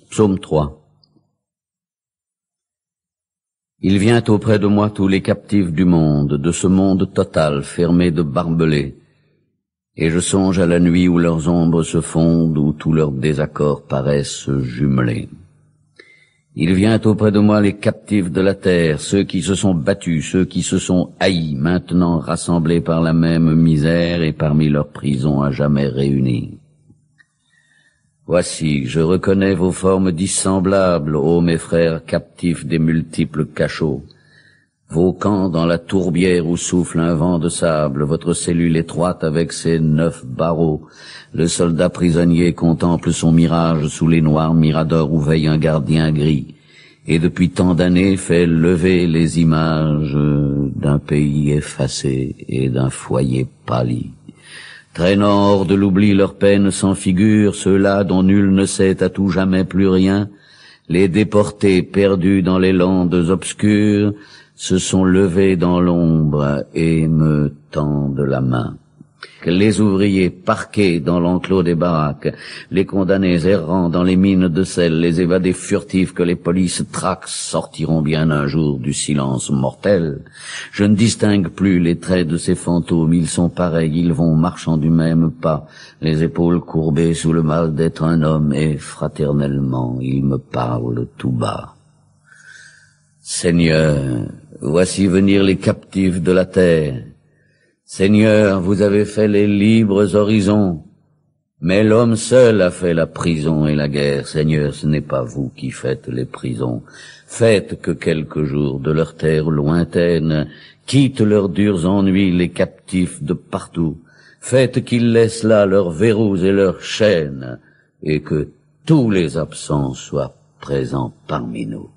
Psaume 3. Il vient auprès de moi tous les captifs du monde, de ce monde total fermé de barbelés, et je songe à la nuit où leurs ombres se fondent, où tous leurs désaccords paraissent jumelés. Il vient auprès de moi les captifs de la terre, ceux qui se sont battus, ceux qui se sont haïs, maintenant rassemblés par la même misère et parmi leurs prisons à jamais réunis. Voici, je reconnais vos formes dissemblables, ô mes frères captifs des multiples cachots. Vos camps dans la tourbière où souffle un vent de sable, votre cellule étroite avec ses 9 barreaux. Le soldat prisonnier contemple son mirage sous les noirs miradors où veille un gardien gris, et depuis tant d'années fait lever les images d'un pays effacé et d'un foyer pâli. Traînant hors de l'oubli leurs peines sans figure, ceux-là dont nul ne sait à tout jamais plus rien, les déportés perdus dans les landes obscures, se sont levés dans l'ombre et me tendent la main. Les ouvriers parqués dans l'enclos des baraques, les condamnés errants dans les mines de sel, les évadés furtifs que les polices traquent sortiront bien un jour du silence mortel. Je ne distingue plus les traits de ces fantômes, ils sont pareils, ils vont marchant du même pas, les épaules courbées sous le mal d'être un homme, et fraternellement ils me parlent tout bas. Seigneur, voici venir les captifs de la terre. Seigneur, vous avez fait les libres horizons, mais l'homme seul a fait la prison et la guerre. Seigneur, ce n'est pas vous qui faites les prisons. Faites que quelques jours de leur terre lointaine quittent leurs durs ennuis les captifs de partout. Faites qu'ils laissent là leurs verrous et leurs chaînes, et que tous les absents soient présents parmi nous.